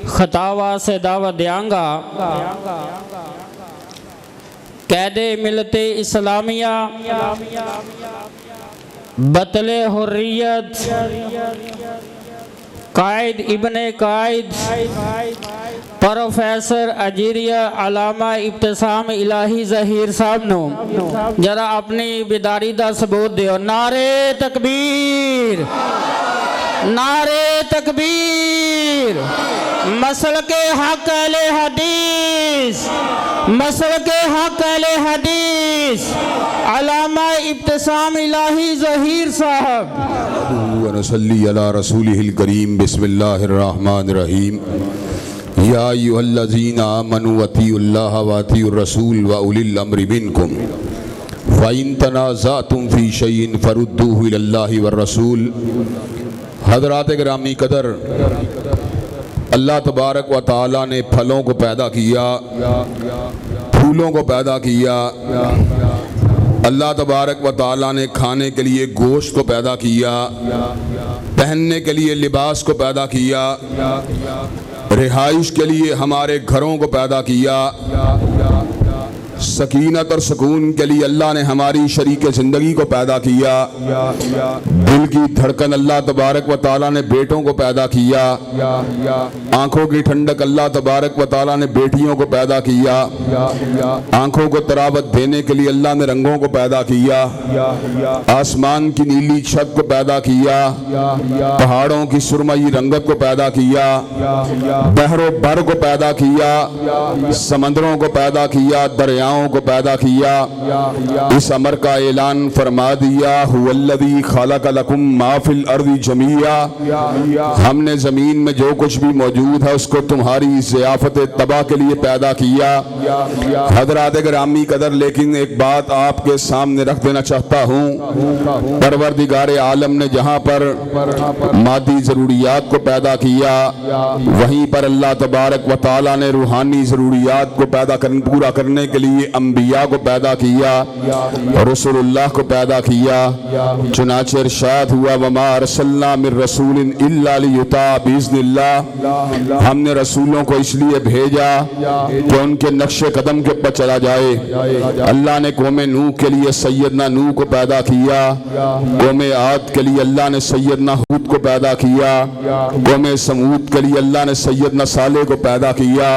خطاوا سے دعوت دیاں گا قید ملت اسلامیہ بطل حریت قائد ابن قائد پروفیسر اجیریہ علامہ ابتسام الہی ظہیر صاحب نو جرا اپنی بیداری دا ثبوت دیو۔ نعرہ تکبیر، نعرہ تکبیر، مسلک حق اہل حدیث، مسلک حق اہل حدیث علامہ ابتسام الہی ظہیر صاحب۔ ونصلی علی رسولہ الکریم۔ بسم اللہ الرحمن الرحیم۔ یا ایھا الذین آمنوا اطیعوا اللہ واطیعوا الرسول واولی الامر منکم فإن تنازعتم فی شیء فردوہ الی اللہ والرسول۔ حضرات گرامی قدر، اللہ تبارک و تعالی نے پھلوں کو پیدا کیا، پھولوں کو پیدا کیا، اللہ تبارک و تعالی نے کھانے کے لیے گوشت کو پیدا کیا، پہننے کے لیے لباس کو پیدا کیا، رہائش کے لیے ہمارے گھروں کو پیدا کیا، سکینت اور سکون کے لیے اللہ نے ہماری شریک زندگی کو پیدا کیا، دل کی دھڑکن اللہ تبارک و تعالیٰ نے بیٹوں کو پیدا کیا، آنکھوں کی ٹھنڈک اللہ تبارک و تعالیٰ نے بیٹیوں کو پیدا کیا، آنکھوں کو تراوت دینے کے لیے اللہ نے رنگوں کو پیدا کیا، آسمان کی نیلی چھت کو پیدا کیا، پہاڑوں کی سرمئی رنگت کو پیدا کیا، بحر و بر کو پیدا کیا، سمندروں کو پیدا کیا، دریاؤں کو پیدا کیا۔ اس امر کا اعلان فرما دیا، هو الذی خلق لکم ما فی الارض جمیعا، ہم نے زمین میں جو کچھ بھی موجود ہے اس کو تمہاری ضیافت تباہ کے لیے پیدا کیا۔ حضرات گرامی قدر، لیکن ایک بات آپ کے سامنے رکھ دینا چاہتا ہوں، پروردگار عالم نے جہاں پر مادی ضروریات کو پیدا کیا، وہیں پر اللہ تبارک و تعالی نے روحانی ضروریات کو پورا کرنے کے لیے انبیاء کو پیدا کیا، رسول اللہ کو پیدا کیا۔ چنانچہ ارشاد ہوا، وما ارسلنا من رسول الا لیطاع باذن اللہ، ہم نے رسولوں کو اس لیے بھیجا کہ ان کے نقش قدم کے پر چلا جائے۔ اللہ نے قوم نوح کے لیے سیدنا نوح کو پیدا کیا، قوم عاد کے لیے اللہ نے سیدنا ہود کو پیدا کیا، قوم سمود کے لیے اللہ نے سیدنا صالح کو پیدا کیا،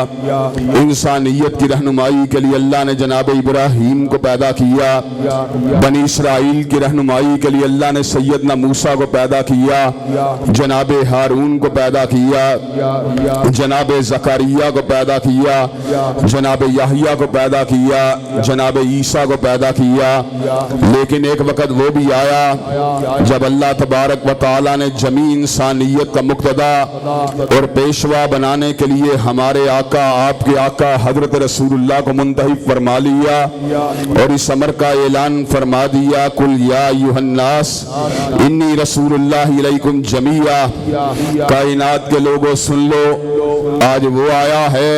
انسانیت کی رہنمائی کے لیے اللہ نے جناب ابراہیم کو پیدا کیا، بنی اسرائیل کی رہنمائی کے لیے اللہ نے سیدنا موسیٰ کو پیدا کیا، جناب ہارون کو پیدا کیا، جناب زکریا کو پیدا کیا، جناب یحییٰ کو پیدا کیا، جناب عیسیٰ کو پیدا کیا۔ لیکن ایک وقت وہ بھی آیا جب اللہ تبارک و تعالی نے جمیع انسانیت کا مقتدا اور پیشوا بنانے کے لیے ہمارے آقا، آپ کے آقا حضرت رسول اللہ کو منتخب فرما لیا اور اس امر کا اعلان فرما دیا، قل یا ایھا الناس انی رسول اللہ الیکم جمیعا۔ کائنات کے لوگوں سن لو، آج وہ آیا ہے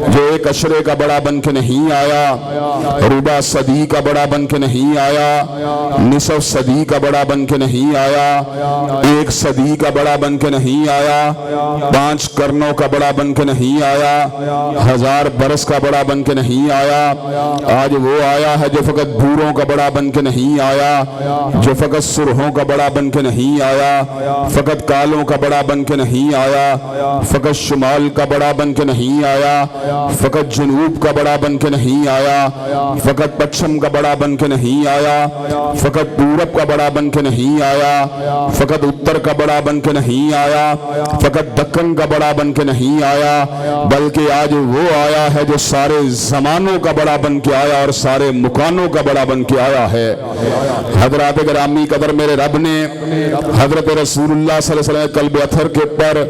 جو ایک عشرے کا بڑا بن کے نہیں آیا، ربع صدی کا بڑا بن کے نہیں آیا، نصف صدی کا بڑا بن کے نہیں آیا، ایک صدی کا بڑا بن کے نہیں آیا، 5 قرنوں کا بڑا بن کے نہیں آیا، 1000 برس کا بڑا بن کے نہیں آیا۔ آج وہ آیا ہے جو فقط بھوروں کا بڑا بن کے نہیں آیا، جو فقط سرخوں کا بڑا بن کے نہیں آیا، فقط کالوں کا بڑا بن کے نہیں آیا، فقط شمال کا بڑا بن کے نہیں آیا، فقط جنوب کا بڑا بن کے نہیں آیا، فقط پچھم کا بڑا بن کے نہیں آیا، فقط پورب کا بڑا بن کے نہیں آیا، فقط اتر کا بڑا بن کے نہیں آیا، فقط دکن کا بڑا بن کے نہیں آیا، بلکہ آج وہ آیا ہے جو سارے زمانوں کا بڑا بن کے آیا اور سارے مکانوں کا بڑا بن کے آیا ہے۔ حضرات گرامی قدر، میرے رب نے حضرت رسول اللہ صلی اللہ علیہ وسلم قلب اطہر کے پر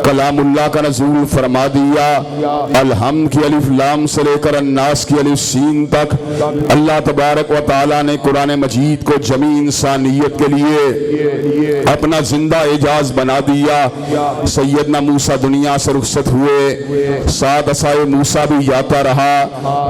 کلام اللہ کا نزول فرما دیا۔ الحمد کی الف لام سے لے کر الناس کی الف سین تک اللہ تبارک و تعالی نے قرآن مجید کو جمیع انسانیت کے لیے اپنا زندہ اعجاز بنا دیا۔ سیدنا موسیٰ دنیا سے رخصت ہوئے، 7 عصائے موسیٰ بھی جاتا رہا،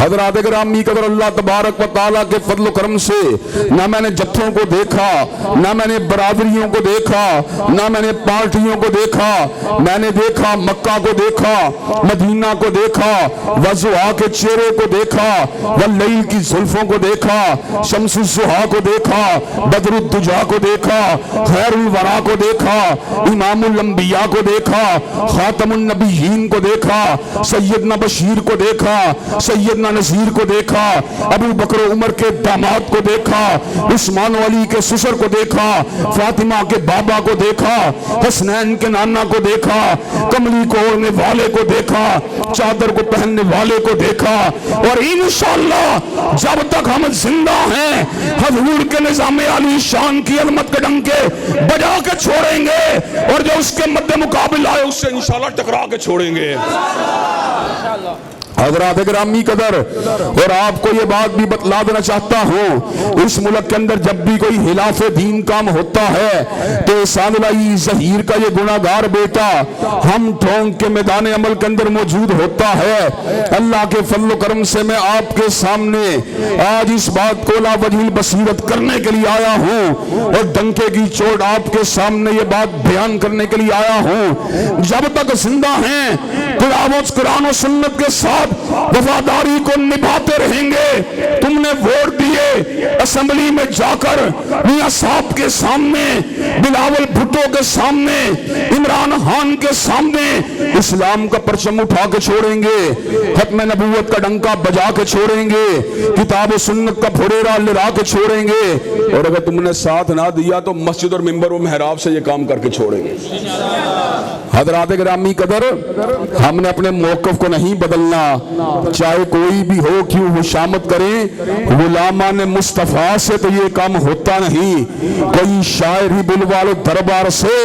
حضرات گرامی قدر اللہ تبارک و تعالیٰ کے فضل و کرم سے نہ میں نے جتھوں کو دیکھا، نہ میں نے برادریوں کو دیکھا، نہ میں نے پارٹیوں کو دیکھا، میں نے دیکھا مکہ کو دیکھا، مدینہ کو دیکھا، وضحا کے چہرے کو دیکھا، واللیل کی زلفوں کو دیکھا، شمس الضحیٰ کو دیکھا، بدر الدجا کو دیکھا، خیر الورا کو دیکھا، امام الانبیاء کو دیکھا، خاتم النبیین کو دیکھا، سیدنا بشیر کو دیکھا، سیدنا نذیر کو دیکھا، ابو بکر و عمر کے داماد کو دیکھا، عثمان و علی کے سسر کو دیکھا، فاطمہ کے بابا کو دیکھا، حسنین کے نانا کو دیکھا، کملی کو اوڑھنے والے کو دیکھا، چادر کو پہننے والے کو دیکھا، اور انشاءاللہ جب تک ہم زندہ ہیں حضور کے نظام علی شان کی عظمت کے ڈنکے بجا کے چھوڑیں گے، اور جو اس کے مد مقابل آئے اس سے انشاءاللہ ٹکرا کے چھوڑیں گے۔ حضرات گرامی قدر، اور آپ کو یہ بات بھی بتلا دینا چاہتا ہوں، اس ملک کے اندر جب بھی کوئی خلاف دین کام ہوتا ہے تو احسان الہی ظہیر کا یہ گناہگار بیٹا ہم ٹھونک کے میدان عمل کے اندر موجود ہوتا ہے۔ اللہ کے فضل و کرم سے میں آپ کے سامنے آج اس بات کو لا وجہ بصیرت کرنے کے لیے آیا ہوں، اور ڈنکے کی چوٹ آپ کے سامنے یہ بات بیان کرنے کے لیے آیا ہوں، جب تک زندہ ہیں قرآن و سنت کے ساتھ وفاداری کو نبھاتے رہیں گے۔ تم نے ووٹ دیے اسمبلی میں جا کر میاں صاحب کے سامنے، بلاول بھٹو کے سامنے، عمران خان کے سامنے اسلام کا پرچم اٹھا کے چھوڑیں گے، ختم نبوت کا ڈنکا بجا کے چھوڑیں گے، کتاب و سنت کا پھڑیرا لڑا کے چھوڑیں گے، اور اگر تم نے ساتھ نہ دیا تو مسجد اور منبر و محراب سے یہ کام کر کے چھوڑیں گے۔ حضرات گرامی قدر، ہم نے اپنے موقف کو نہیں بدلنا، چاہے کوئی بھی ہو کیوں حشامت کریں، غلامان مصطفیٰ سے تو یہ کام ہوتا نہیں۔ کوئی شاعر ہی بلوالو دربار سے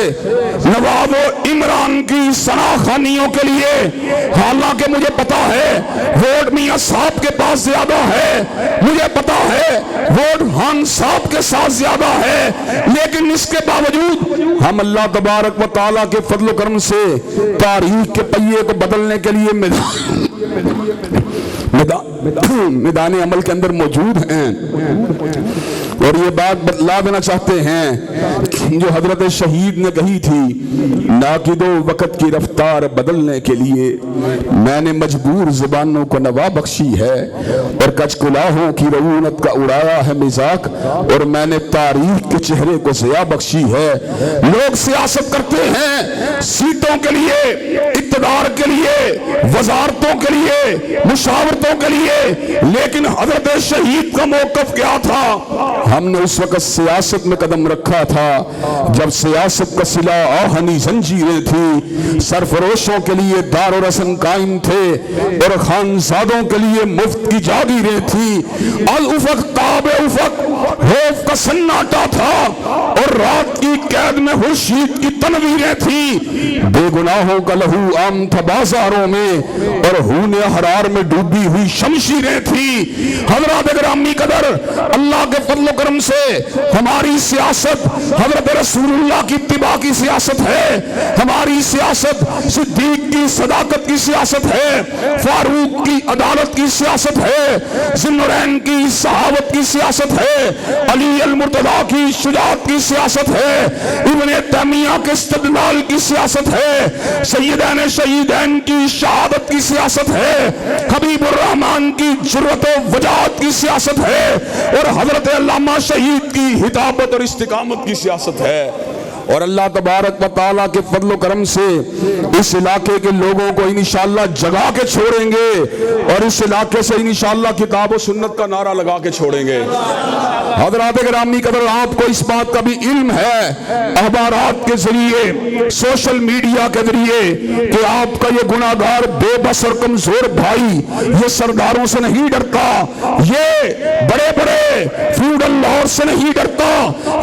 نواب و عمران کی سناخانیوں کے لیے، حالانکہ مجھے پتا ہے ووٹ میاں صاحب کے پاس زیادہ ہے، مجھے پتا ہے ووٹ خان صاحب کے ساتھ زیادہ ہے، لیکن اس کے باوجود ہم اللہ تبارک و تعالیٰ کے فضل و کرم سے تاریخ کے پہیے کو بدلنے کے لیے میدان عمل کے اندر موجود ہیں، اور یہ بات بتلا دینا چاہتے ہیں جو حضرت شہید نے کہی تھی، ناقدو وقت کی رفتار بدلنے کے لیے میں نے مجبور زبانوں کو نوا بخشی ہے، اور کچھ کلاہوں کی رعونت کا اڑایا ہے مذاق، اور میں نے تاریخ کے چہرے کو ضیاء بخشی ہے۔ لوگ سیاست کرتے ہیں سیٹوں کے لیے، اقتدار کے لیے، وزارتوں کے لیے، مشاورتوں کے لیے، لیکن حضرت شہید کا موقف کیا تھا؟ ہم نے اس وقت سیاست میں قدم رکھا تھا جب سیاست کا صلہ آہنی زنجیریں تھی، سرفروشوں کے لیے دار و رسن قائم تھے، اور خانزادوں کے لیے مفت کی جاگیریں تھی، الافق تاب افق خوف کا سناٹا تھا، اور رات کی قید میں خورشید کی تنویریں تھیں، بے گناہوں کا لہو عام تھا بازاروں میں، اور خون احرار میں ڈوبی ہوئی شمشیریں تھیں۔ حضرات گرامی قدر، اللہ کے فضل و کرم سے ہماری سیاست حضرت رسول اللہ کی اتباع کی سیاست ہے، ہماری سیاست صدیق کی صداقت کی سیاست ہے، فاروق کی عدالت کی سیاست ہے، ذی النورین کی صحابت کی سیاست ہے، علی المرتضیٰ کی شجاعت کی سیاست ہے، ابن تیمیہ کے استدلال کی سیاست ہے، سیدین شہیدین کی شہادت کی سیاست ہے، حبیب الرحمن کی جرأت و وجاہت کی سیاست ہے، اور حضرت علامہ شہید کی ہدایت اور استقامت کی سیاست ہے۔ اور اللہ تبارک و تعالیٰ کے فضل و کرم سے اس علاقے کے لوگوں کو انشاءاللہ جگا کے چھوڑیں گے، اور اس علاقے سے انشاءاللہ کتاب و سنت کا نعرہ لگا کے چھوڑیں گے۔ حضرات گرامی قدر، آپ کو اس بات کا بھی علم ہے اخبارات کے ذریعے، سوشل میڈیا کے ذریعے، کہ آپ کا یہ گناہگار بے بس اور کمزور بھائی یہ سرداروں سے نہیں ڈرتا، یہ بڑے بڑے فیوڈل لارڈ سے نہیں ڈرتا،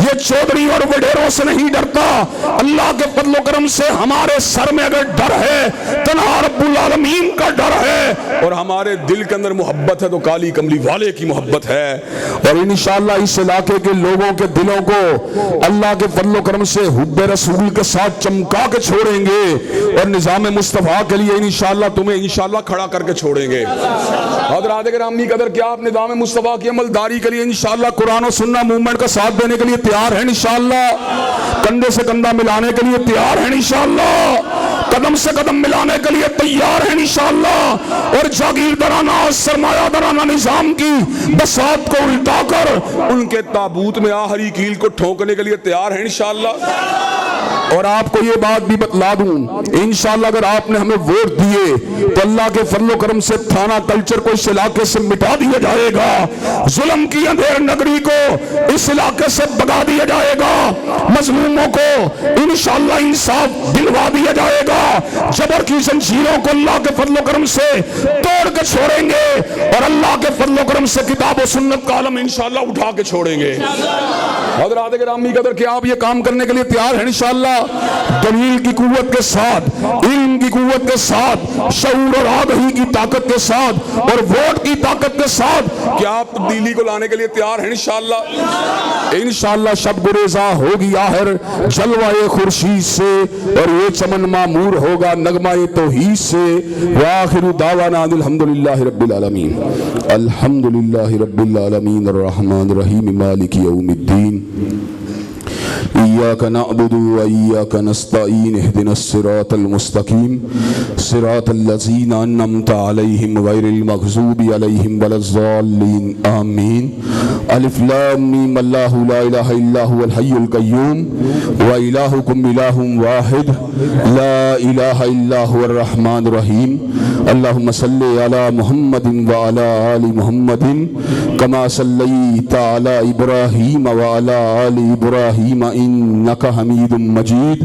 یہ چودھری اور وڈیروں سے نہیں ڈرتا۔ اللہ کے فضل و کرم سے ہمارے سر میں اگر ڈر ہے تنہا رب العالمین کا ڈر ہے، اور ہمارے دل کے اندر محبت ہے تو کالی کملی والے کی محبت ہے، اور انشاءاللہ اس علاقے کے لوگوں کے دلوں کو اللہ کے فضل و کرم سے حب رسول کے ساتھ چمکا کے چھوڑیں گے، اور نظام مصطفیٰ کے لیے انشاءاللہ تمہیں انشاءاللہ کھڑا کر کے چھوڑیں گے۔ حضرات گرامی قدر، کیا آپ نظام مصطفیٰ کی عملداری کے لیے انشاءاللہ قرآن و سنہ موومنٹ کا ساتھ دینے کے لیے تیار ہیں؟ انشاءاللہ کندھے سے کندھا ملانے کے لیے تیار ہیں؟ انشاءاللہ قدم سے قدم ملانے کے لیے تیار ہیں؟ انشاءاللہ اور جاگیردارانہ سرمایہ دارانہ نظام کی بساط کو الٹا کر ان کے تابوت میں آخری کیل کو ٹھونکنے کے لیے تیار ہیں؟ انشاءاللہ۔ اور آپ کو یہ بات بھی بتلا دوں، انشاءاللہ اگر آپ نے ہمیں ووٹ دیے تو اللہ کے فضل و کرم سے تھانہ کلچر کو اس علاقے سے مٹا دیا جائے گا، ظلم کی اندھیر نگری کو اس علاقے سے بگا دیا جائے گا، مظلوموں کو انشاءاللہ انصاف دلوا دیا جائے گا، جبر کی زنجیروں کو اللہ کے فضل و کرم سے توڑ کے چھوڑیں گے، اور اللہ کے فضل و کرم سے کتاب و سنت کا علم انشاءاللہ اٹھا کے چھوڑیں گے۔ حضرات گرامی قدر، کیا آپ یہ کام کرنے کے لیے تیار ہیں؟ انشاءاللہ دلیل کی قوت کے ساتھ، علم کی قوت کے ساتھ، شعور اور آگہی کی طاقت کے ساتھ، اور ووٹ کی طاقت کے ساتھ، کیا آپ تبدیلی کو لانے کے لیے تیار ہیں؟ انشاءاللہ انشاءاللہ شب گریزاں ہوگی آخر جلوہ خورشید سے، اور یہ چمن معمور ہوگا نغمہ توحید سے۔ وآخر دعوانا الحمدللہ رب العالمین، الحمدللہ رب العالمین، الرحمن الرحیم، مالک یوم الدین، إياك نعبد وإياك نستعين، اهدنا الصراط المستقيم صراط الذين أنعمت عليهم غير المغضوب عليهم ولا الضالين آمين۔ ألف لام ميم، الله لا إله إلا هو الحي القيوم وإلهكم إله واحد لا إله إلا هو الرحمن الرحيم۔ اللهم صل على محمد وعلى آل محمد كما صليت على إبراهيم وعلى آل إبراهيم إنك حميد مجيد۔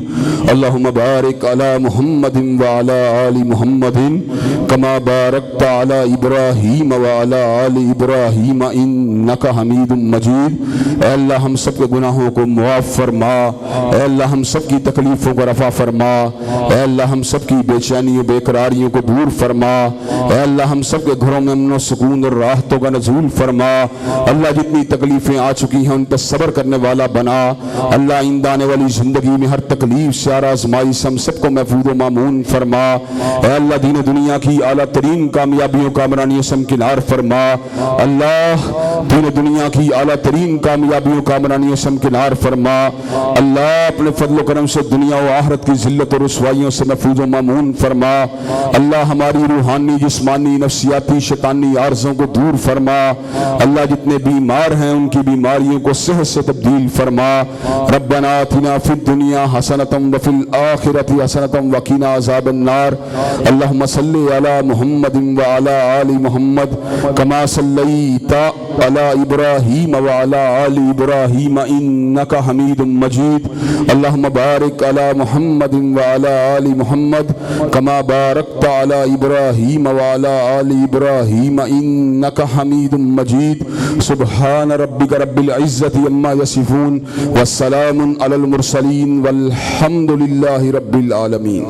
اللهم بارك على محمد وعلى آل محمد كما باركت على إبراهيم وعلى آل إبراهيم إنك حميد مجيد۔ اے اللہ ہم سب کے گناہوں کو معاف فرما، اے اللہ ہم سب کی تکلیفوں کو رفع فرما، اے اللہ ہم سب کی بے چینیوں بے قراریوں کو دور فرما، اے اللہ ہم سب کے گھروں میں امن و سکون اور راحتوں کا نزول فرما۔ اللہ جتنی تکلیفیں آ چکی ہیں ان پر صبر کرنے والا بنا۔ اللہ آئندہ آنے والی زندگی میں ہر تکلیف سے ہر آزمائی سے ہم سب کو محفوظ و مامون فرما۔ اے اللہ دین و دنیا کی اعلیٰ ترین کامیابیوں کا عمرانی سے ہمکنار فرما۔ اللہ دین و دنیا کی اعلیٰ ترین کامیابیوں کا عمرانی سے ہمکنار فرما۔ اللہ اپنے فضل و کرم سے دنیا و آخرت کی ذلت و رسوائیوں سے محفوظ و مامون فرما۔ اللہ ہماری روحانی جسمانی نفسیاتی شیطانی عارضوں کو دور فرما۔ اللہ جتنے بیمار ہیں ان کی بیماریوں کو صحت سے تبدیل فرما۔ ربنا آتنا فی الدنیا حسنۃ وفی الآخرۃ حسنۃ وقنا عذاب النار۔ اللہم صلی علی محمد وعلی آل محمد کما صلیت علی ابراہیم وعلی آل ابراہیم انک حمید مجید۔ اللہم بارک علی محمد وعلی آل محمد کما بارکت علی ابراہیم وعلی آل ابراہیم انک حمید مجید۔ سبحان ربک رب العزت عما یصفون والسلام علی المرسلین والحمد للہ رب العالمین۔